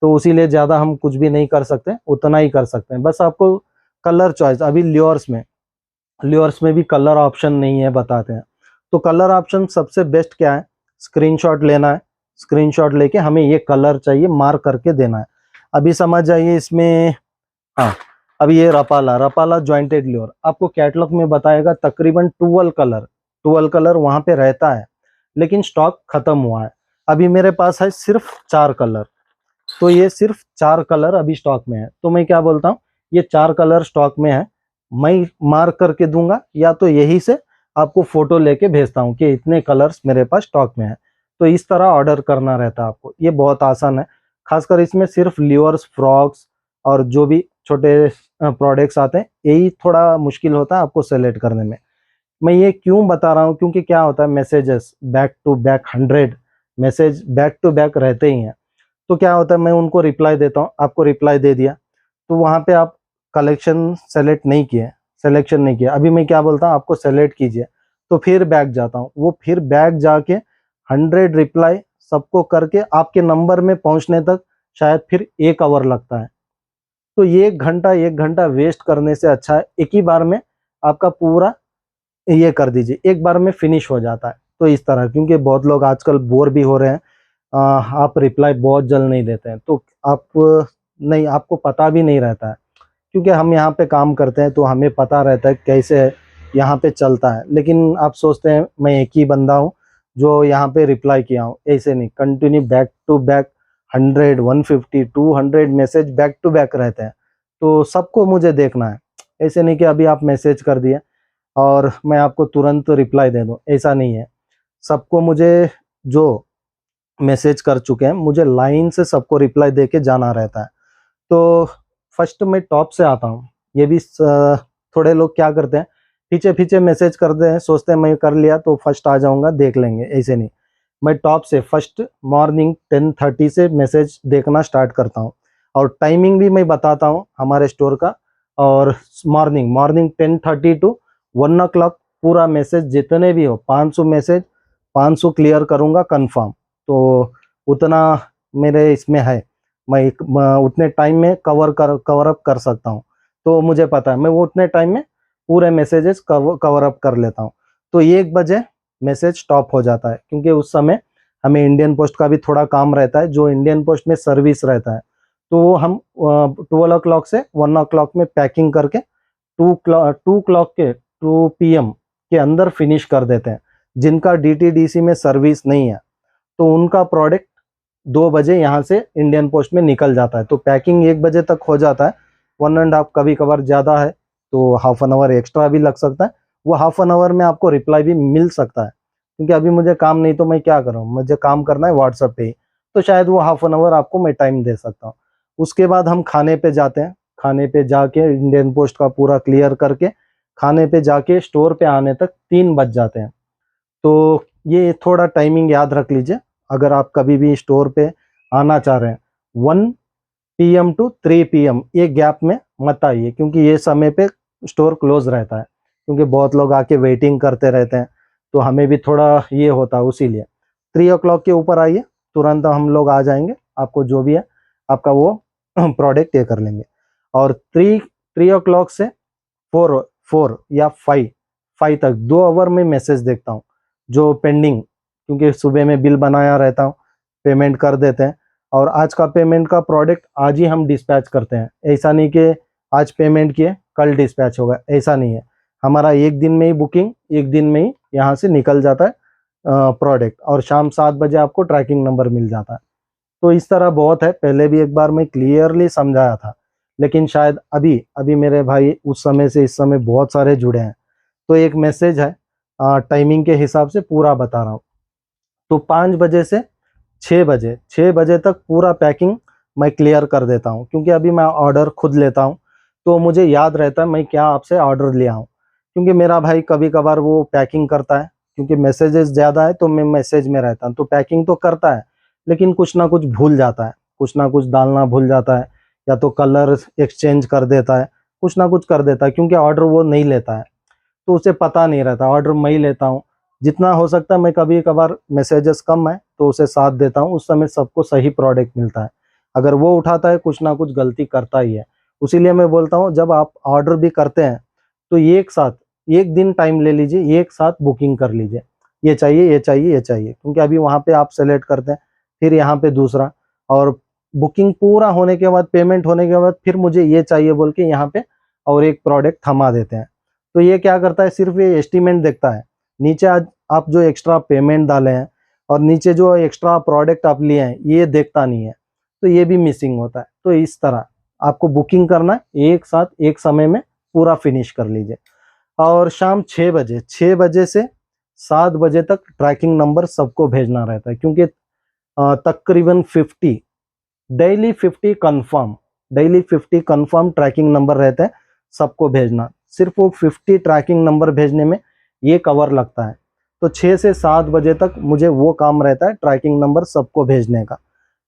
तो उसीलिए ज़्यादा हम कुछ भी नहीं कर सकते, उतना ही कर सकते हैं। बस आपको कलर चॉइस, अभी ल्योर्स में भी कलर ऑप्शन नहीं है बताते हैं। तो कलर ऑप्शन सबसे बेस्ट क्या है, स्क्रीनशॉट लेना है, स्क्रीनशॉट लेके हमें ये कलर चाहिए मार्क करके देना है। अभी समझ जाइए इसमें, हाँ, अभी ये रपाला जॉइंटेड ल्योर आपको कैटलॉग में बताएगा तकरीबन 12 कलर वहाँ पे रहता है, लेकिन स्टॉक खत्म हुआ है। अभी मेरे पास है सिर्फ 4 कलर, तो ये सिर्फ 4 कलर अभी स्टॉक में है। तो मैं क्या बोलता हूँ, ये 4 कलर स्टॉक में है, मैं मार्क करके दूंगा, या तो यही से आपको फोटो लेके भेजता हूँ कि इतने कलर्स मेरे पास स्टॉक में है। तो इस तरह ऑर्डर करना रहता है आपको, ये बहुत आसान है। खासकर इसमें सिर्फ ल्योर्स, फ्रॉक्स और जो भी छोटे प्रोडक्ट्स आते हैं, यही थोड़ा मुश्किल होता है आपको सेलेक्ट करने में। मैं ये क्यों बता रहा हूँ, क्योंकि क्या होता है, messages back to back 100 message back to back रहते ही हैं। तो क्या होता है, मैं उनको रिप्लाई देता हूँ, आपको रिप्लाई दे दिया, तो वहाँ पे आप सिलेक्शन नहीं किया। अभी मैं क्या बोलता हूँ, आपको सेलेक्ट कीजिए, तो फिर बैक जाता हूँ, वो फिर बैक जाके 100 रिप्लाई सबको करके आपके नंबर में पहुँचने तक शायद फिर 1 आवर लगता है। तो ये 1 घंटा वेस्ट करने से अच्छा है एक ही बार में आपका पूरा ये कर दीजिए, एक बार में फिनिश हो जाता है। तो इस तरह, क्योंकि बहुत लोग आजकल बोर भी हो रहे हैं, आप रिप्लाई बहुत जल्द नहीं देते हैं, तो आपको पता भी नहीं रहता है, क्योंकि हम यहाँ पे काम करते हैं तो हमें पता रहता है कैसे यहाँ पे चलता है। लेकिन आप सोचते हैं मैं एक ही बंदा हूँ जो यहाँ पे रिप्लाई किया हूँ, ऐसे नहीं, continue back to back 100, 150, 200 message back to back रहते हैं। तो सबको मुझे देखना है, ऐसे नहीं कि अभी आप मैसेज कर दिए और मैं आपको तुरंत रिप्लाई दे दूं, ऐसा नहीं है। सबको मुझे, जो मैसेज कर चुके हैं, मुझे लाइन से सबको रिप्लाई दे के जाना रहता है। तो फर्स्ट मैं टॉप से आता हूँ। ये भी थोड़े लोग क्या करते हैं, पीछे पीछे मैसेज करते हैं, सोचते हैं मैं कर लिया तो फर्स्ट आ जाऊंगा, देख लेंगे, ऐसे नहीं। मैं टॉप से फर्स्ट मॉर्निंग 10:30 से मैसेज देखना स्टार्ट करता हूँ। और टाइमिंग भी मैं बताता हूँ हमारे स्टोर का। और मॉर्निंग मॉर्निंग 10:30 टू 1 o'clock पूरा मैसेज जितने भी हो, 500 मैसेज 500 क्लियर करूँगा कंफर्म। तो उतना मेरे इसमें है, मैं उतने टाइम में कवर अप कर सकता हूँ। तो मुझे पता है मैं वो उतने टाइम में पूरे मैसेजेस कवर अप कर लेता हूँ। तो 1 बजे मैसेज स्टॉप हो जाता है, क्योंकि उस समय हमें इंडियन पोस्ट का भी थोड़ा काम रहता है, जो इंडियन पोस्ट में सर्विस रहता है। तो वो हम 12 o'clock से 1 o'clock में पैकिंग करके 2 o'clock के 2 PM के अंदर फिनिश कर देते हैं। जिनका DTDC में सर्विस नहीं है तो उनका प्रोडक्ट 2 बजे यहाँ से इंडियन पोस्ट में निकल जाता है। तो पैकिंग 1 बजे तक हो जाता है। 1.5 कभी कभार ज़्यादा है तो हाफ एन आवर एक्स्ट्रा भी लग सकता है। वो हाफ एन आवर में आपको रिप्लाई भी मिल सकता है, क्योंकि अभी मुझे काम नहीं तो मैं क्या करूँ, मुझे काम करना है व्हाट्सएप पे ही। तो शायद वो हाफ एन आवर आपको मैं टाइम दे सकता हूँ। उसके बाद हम खाने पे जाते हैं। खाने पे जाके इंडियन पोस्ट का पूरा क्लियर करके खाने पे जाके स्टोर पे आने तक 3 बज जाते हैं। तो ये थोड़ा टाइमिंग याद रख लीजिए। अगर आप कभी भी स्टोर पे आना चाह रहे हैं 1 PM टू 3 PM ये गैप में मत आइए, क्योंकि ये समय पे स्टोर क्लोज रहता है, क्योंकि बहुत लोग आके वेटिंग करते रहते हैं। तो हमें भी थोड़ा ये होता है, उसीलिए 3 o'clock के ऊपर आइए, तुरंत हम लोग आ जाएंगे, आपको जो भी है आपका वो प्रोडक्ट ये कर लेंगे। और 3 o'clock से 4 या 5 तक 2 आवर में मैसेज देखता हूँ जो पेंडिंग, क्योंकि सुबह में बिल बनाया रहता हूँ, पेमेंट कर देते हैं। और आज का पेमेंट का प्रोडक्ट आज ही हम डिस्पैच करते हैं। ऐसा नहीं कि आज पेमेंट किए कल डिस्पैच होगा, ऐसा नहीं है। हमारा एक दिन में ही बुकिंग, एक दिन में ही यहाँ से निकल जाता है प्रोडक्ट, और शाम 7 बजे आपको ट्रैकिंग नंबर मिल जाता है। तो इस तरह बहुत है। पहले भी एक बार मैं क्लियरली समझाया था, लेकिन शायद अभी अभी मेरे भाई उस समय से इस समय बहुत सारे जुड़े हैं। तो एक मैसेज है, टाइमिंग के हिसाब से पूरा बता रहा हूँ। तो 5 बजे से 6 बजे तक पूरा पैकिंग मैं क्लियर कर देता हूँ, क्योंकि अभी मैं ऑर्डर खुद लेता हूँ तो मुझे याद रहता है मैं क्या आपसे ऑर्डर लिया हूँ। क्योंकि मेरा भाई कभी कभार वो पैकिंग करता है, क्योंकि मैसेजेस ज़्यादा है तो मैं मैसेज में रहता हूँ, तो पैकिंग तो करता है लेकिन कुछ ना कुछ भूल जाता है, कुछ ना कुछ डालना भूल जाता है, या तो कलर एक्सचेंज कर देता है, कुछ ना कुछ कर देता है, क्योंकि ऑर्डर वो नहीं लेता है तो उसे पता नहीं रहता। ऑर्डर मैं ही लेता हूँ, जितना हो सकता है मैं कभी कभार मैसेजेस कम है तो उसे साथ देता हूँ, उस समय सबको सही प्रोडक्ट मिलता है। अगर वो उठाता है कुछ ना कुछ गलती करता ही है। उसीलिए मैं बोलता हूँ जब आप ऑर्डर भी करते हैं तो एक साथ एक दिन टाइम ले लीजिए, एक साथ बुकिंग कर लीजिए, ये चाहिए ये चाहिए ये चाहिए, क्योंकि अभी वहाँ पे आप सेलेक्ट करते हैं, फिर यहाँ पे दूसरा, और बुकिंग पूरा होने के बाद पेमेंट होने के बाद फिर मुझे ये चाहिए बोल के यहाँ पे और एक प्रोडक्ट थमा देते हैं। तो ये क्या करता है, सिर्फ ये एस्टीमेट देखता है। नीचे आज आप जो एक्स्ट्रा पेमेंट डाले हैं और नीचे जो एक्स्ट्रा प्रोडक्ट आप लिए हैं ये देखता नहीं है, तो ये भी मिसिंग होता है। तो इस तरह आपको बुकिंग करना है, एक साथ एक समय में पूरा फिनिश कर लीजिए। और शाम 6 बजे से 7 बजे तक ट्रैकिंग नंबर सबको भेजना रहता है, क्योंकि तकरीबन 50 डेली 50 कंफर्म ट्रैकिंग नंबर रहते हैं सबको भेजना। सिर्फ वो 50 ट्रैकिंग नंबर भेजने में ये कवर लगता है। तो 6 से 7 बजे तक मुझे वो काम रहता है ट्रैकिंग नंबर सबको भेजने का।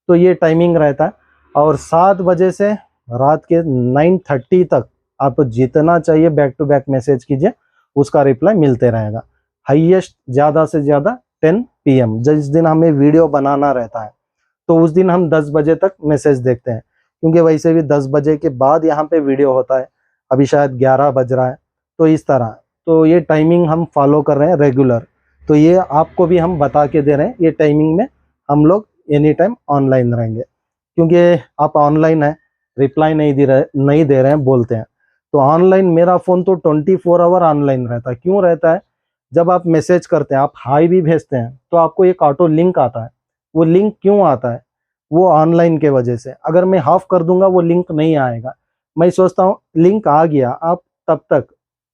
तो ये टाइमिंग रहता है। और 7 बजे से रात के 9:30 तक आप जितना चाहिए बैक टू बैक मैसेज कीजिए, उसका रिप्लाई मिलते रहेगा। हाईएस्ट ज़्यादा से ज़्यादा 10 PM, जिस दिन हमें वीडियो बनाना रहता है तो उस दिन हम 10 बजे तक मैसेज देखते हैं, क्योंकि वैसे भी 10 बजे के बाद यहाँ पे वीडियो होता है। अभी शायद 11 बज रहा है, तो इस तरह तो ये टाइमिंग हम फॉलो कर रहे हैं रेगुलर। तो ये आपको भी हम बता के दे रहे हैं, ये टाइमिंग में हम लोग एनी टाइम ऑनलाइन रहेंगे, क्योंकि आप ऑनलाइन है, रिप्लाई नहीं दे रहे हैं बोलते हैं। तो ऑनलाइन मेरा फ़ोन तो 24 आवर ऑनलाइन रहता है। क्यों रहता है, जब आप मैसेज करते हैं, आप हाई भी भेजते हैं तो आपको एक ऑटो लिंक आता है। वो लिंक क्यों आता है, वो ऑनलाइन के वजह से। अगर मैं हाफ कर दूंगा वो लिंक नहीं आएगा। मैं सोचता हूँ लिंक आ गया, आप तब तक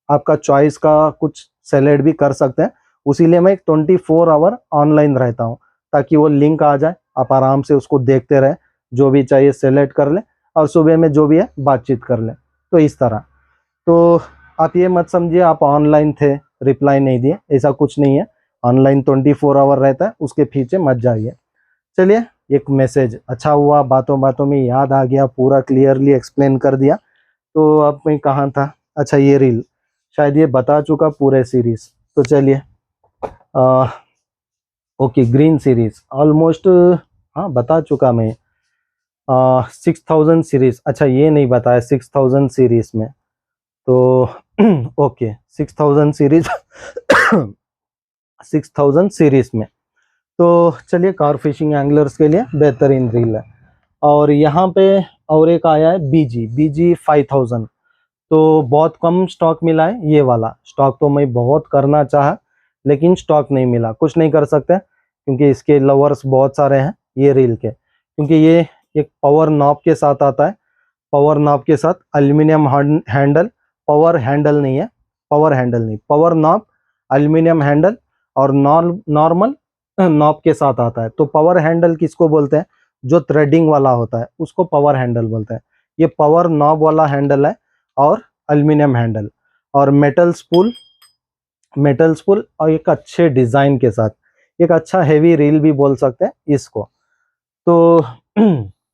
आपका चॉइस का कुछ सेलेक्ट भी कर सकते हैं। उसीलिए मैं 24 आवर ऑनलाइन रहता हूँ, ताकि वो लिंक आ जाए, आप आराम से उसको देखते रहें, जो भी चाहिए सेलेक्ट कर लें और सुबह में जो भी है बातचीत कर लें। तो इस तरह तो आप ये मत समझिए आप ऑनलाइन थे रिप्लाई नहीं दिए, ऐसा कुछ नहीं है। ऑनलाइन 24 आवर रहता है, उसके पीछे मत जाइए। चलिए, एक मैसेज अच्छा हुआ, बातों बातों में याद आ गया, पूरा क्लियरली एक्सप्लेन कर दिया। तो अब मैं कहाँ था, अच्छा ये रील शायद ये बता चुका पूरे सीरीज। तो चलिए, ओके ग्रीन सीरीज ऑलमोस्ट हाँ बता चुका मैं। 6000 सीरीज, अच्छा ये नहीं बताया 6000 सीरीज में। तो ओके 6000 सीरीज 6000 सीरीज में। तो चलिए, कार फिशिंग एंगलर्स के लिए बेहतरीन रील है। और यहाँ पे और एक आया है बीजी 5000। तो बहुत कम स्टॉक मिला है ये वाला। स्टॉक तो मैं बहुत करना चाहा, लेकिन स्टॉक नहीं मिला, कुछ नहीं कर सकते क्योंकि इसके लवर्स बहुत सारे हैं ये रील के। क्योंकि ये एक पावर नॉब के साथ आता है, पावर नॉब के साथ एल्यूमिनियम हैंडल, पावर हैंडल नहीं है, पावर हैंडल नहीं, पावर नॉब, एल्यूमिनियम हैंडल और नॉर्मल नॉब के साथ आता है। तो पावर हैंडल किसको बोलते हैं, जो थ्रेडिंग वाला होता है उसको पावर हैंडल बोलते हैं। ये पावर नॉब वाला हैंडल है और एल्यूमिनियम हैंडल और मेटल स्पूल और एक अच्छे डिजाइन के साथ, एक अच्छा हेवी रील भी बोल सकते हैं इसको। तो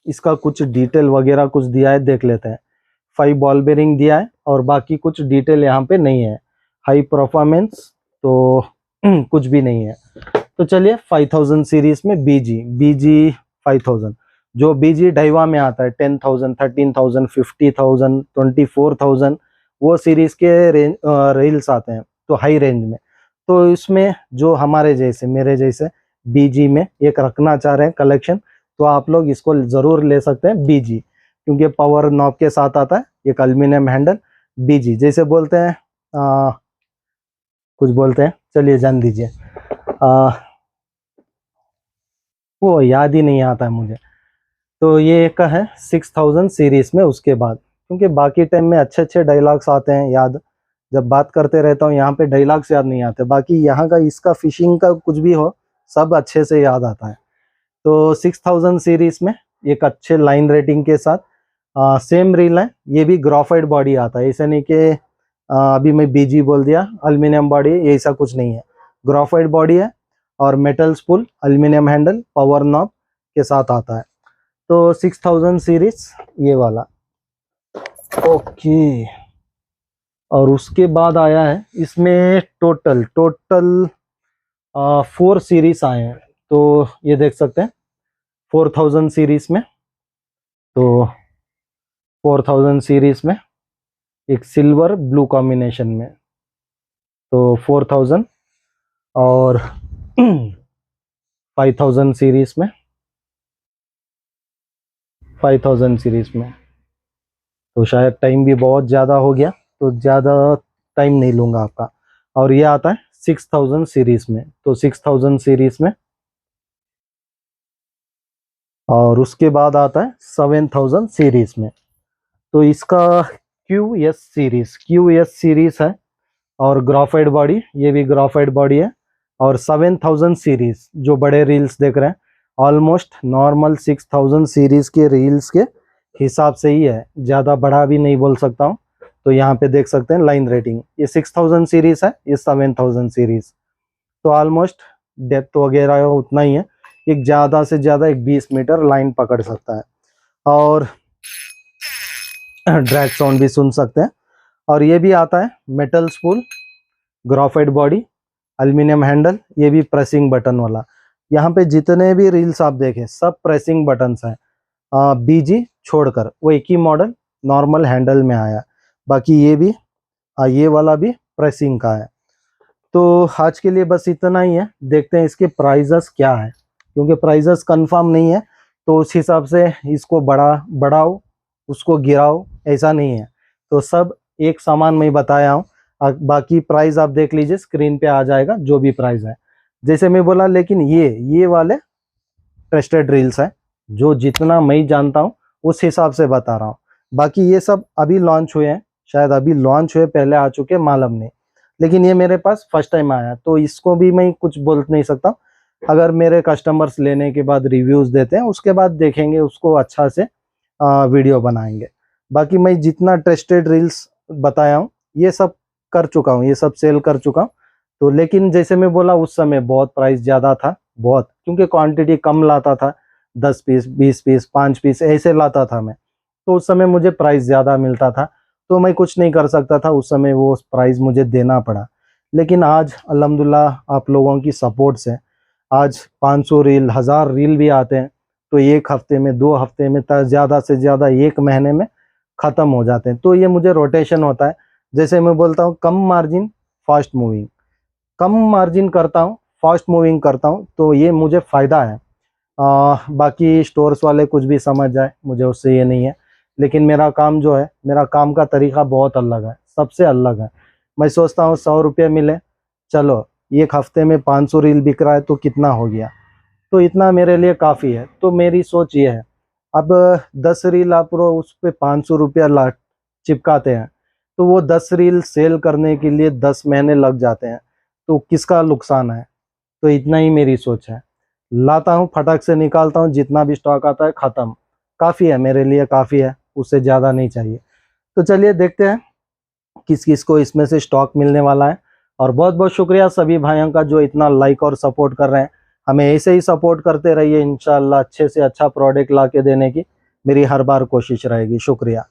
इसका कुछ डिटेल वगैरह कुछ दिया है, देख लेते हैं। 5 बॉल बेरिंग दिया है और बाकी कुछ डिटेल यहाँ पे नहीं है। हाई परफॉर्मेंस तो कुछ भी नहीं है। तो चलिए, 5000 सीरीज में बीजी 5000, जो बीजी डाइवा में आता है 10,000 13,000 50,000 24,000, वो सीरीज के रील्स आते हैं तो हाई रेंज में। तो इसमें जो हमारे जैसे मेरे जैसे बीजी में एक रखना चाह रहे हैं कलेक्शन, तो आप लोग इसको ज़रूर ले सकते हैं बीजी, क्योंकि पावर नॉब के साथ आता है एक एल्यूमिनियम हैंडल। बीजी जैसे बोलते हैं कुछ बोलते हैं, चलिए जान दीजिए। वो याद ही नहीं आता है मुझे। तो ये एक है 6000 सीरीज में। उसके बाद क्योंकि बाकी टाइम में अच्छे अच्छे डायलॉग्स आते हैं याद, जब बात करते रहता हूँ यहाँ पे डायलॉग्स याद नहीं आते, बाकी यहाँ का इसका फिशिंग का कुछ भी हो सब अच्छे से याद आता है। तो 6000 सीरीज में एक अच्छे लाइन रेटिंग के साथ सेम रील है। ये भी ग्राफाइट बॉडी आता है, ऐसा नहीं कि अभी मैं बीजी बोल दिया एल्यूमिनियम बॉडी, ऐसा कुछ नहीं है। ग्राफाइट बॉडी है और metal spool, aluminium handle, power knob के साथ आता है। तो 6000 सीरीज ये वाला, ओके। और उसके बाद आया है इसमें टोटल 4 सीरीज आए हैं। तो ये देख सकते हैं 4000 सीरीज में। तो 4000 सीरीज में एक सिल्वर ब्लू कॉम्बिनेशन में, तो 4000 और 5000 सीरीज में, 5000 सीरीज में। तो शायद टाइम भी बहुत ज़्यादा हो गया, तो ज़्यादा टाइम नहीं लूँगा आपका। और ये आता है 6000 सीरीज में। तो 6000 सीरीज में और उसके बाद आता है 7000 सीरीज में। तो इसका क्यू एस सीरीज है और ग्राफाइट बॉडी, ये भी ग्राफाइट बॉडी है। और 7000 सीरीज जो बड़े रील्स देख रहे हैं ऑलमोस्ट नॉर्मल 6000 सीरीज के रील्स के हिसाब से ही है, ज़्यादा बड़ा भी नहीं बोल सकता हूँ। तो यहाँ पे देख सकते हैं लाइन रेटिंग, ये 6000 सीरीज है, ये 7000 सीरीज। तो ऑलमोस्ट डेप्थ वगैरह उतना ही है, एक ज़्यादा से ज़्यादा एक 20 मीटर लाइन पकड़ सकता है और ड्रैग साउंड भी सुन सकते हैं। और ये भी आता है metal spool, graphite body, aluminium handle, ये भी प्रेसिंग बटन वाला। यहाँ पे जितने भी रील्स आप देखें सब प्रेसिंग बटन्स हैं, बीजी छोड़कर, वो एक ही मॉडल नॉर्मल हैंडल में आया। बाकी ये भी ये वाला भी प्रेसिंग का है। तो आज के लिए बस इतना ही है, देखते हैं इसके प्राइजेस क्या है, क्योंकि प्राइजेस कंफर्म नहीं है। तो उस हिसाब से इसको बढ़ाओ उसको गिराओ, ऐसा नहीं है। तो सब एक सामान में बताया हूँ। बाकी प्राइस आप देख लीजिए, स्क्रीन पे आ जाएगा जो भी प्राइस है, जैसे मैं बोला। लेकिन ये वाले ट्रस्टेड रील्स है, जो जितना मैं जानता हूँ उस हिसाब से बता रहा हूँ। बाकी ये सब अभी लॉन्च हुए हैं, शायद अभी लॉन्च हुए, पहले आ चुके, मालूम नहीं। लेकिन ये मेरे पास फर्स्ट टाइम आया, तो इसको भी मैं कुछ बोल नहीं सकता। अगर मेरे कस्टमर्स लेने के बाद रिव्यूज़ देते हैं, उसके बाद देखेंगे, उसको अच्छा से वीडियो बनाएंगे। बाकी मैं जितना ट्रस्टेड रील्स बताया हूँ ये सब कर चुका हूँ, ये सब सेल कर चुका हूँ। तो लेकिन जैसे मैं बोला उस समय बहुत प्राइस ज़्यादा था, बहुत, क्योंकि क्वांटिटी कम लाता था, 10 पीस 20 पीस 5 पीस ऐसे लाता था मैं। तो उस समय मुझे प्राइस ज़्यादा मिलता था, तो मैं कुछ नहीं कर सकता था उस समय, वो प्राइस मुझे देना पड़ा। लेकिन आज अल्हम्दुलिल्लाह आप लोगों की सपोर्ट से आज 500 रील 1000 रील भी आते हैं, तो एक हफ्ते में 2 हफ्ते में ज़्यादा से ज़्यादा 1 महीने में ख़त्म हो जाते हैं। तो ये मुझे रोटेशन होता है, जैसे मैं बोलता हूँ कम मार्जिन फास्ट मूविंग, कम मार्जिन करता हूँ फास्ट मूविंग करता हूँ, तो ये मुझे फ़ायदा है। बाकी स्टोर्स वाले कुछ भी समझ जाए, मुझे उससे ये नहीं है, लेकिन मेरा काम जो है, मेरा काम का तरीका बहुत अलग है, सबसे अलग है। मैं सोचता हूँ 100 रुपये मिले, चलो एक हफ्ते में 500 रील बिक रहा है तो कितना हो गया, तो इतना मेरे लिए काफ़ी है। तो मेरी सोच ये है, अब 10 रील आप उस पर 500 रुपया ला चिपकाते हैं, तो वो 10 रील सेल करने के लिए 10 महीने लग जाते हैं, तो किसका नुकसान है। तो इतना ही मेरी सोच है, लाता हूँ फटाक से निकालता हूँ, जितना भी स्टॉक आता है ख़त्म, काफ़ी है मेरे लिए, काफ़ी है, उससे ज़्यादा नहीं चाहिए। तो चलिए देखते हैं किस किस को इसमें से स्टॉक मिलने वाला है। और बहुत बहुत शुक्रिया सभी भाइयों का जो इतना लाइक और सपोर्ट कर रहे हैं। हमें ऐसे ही सपोर्ट करते रहिए, इंशाल्लाह अच्छे से अच्छा प्रोडक्ट ला के देने की मेरी हर बार कोशिश रहेगी। शुक्रिया।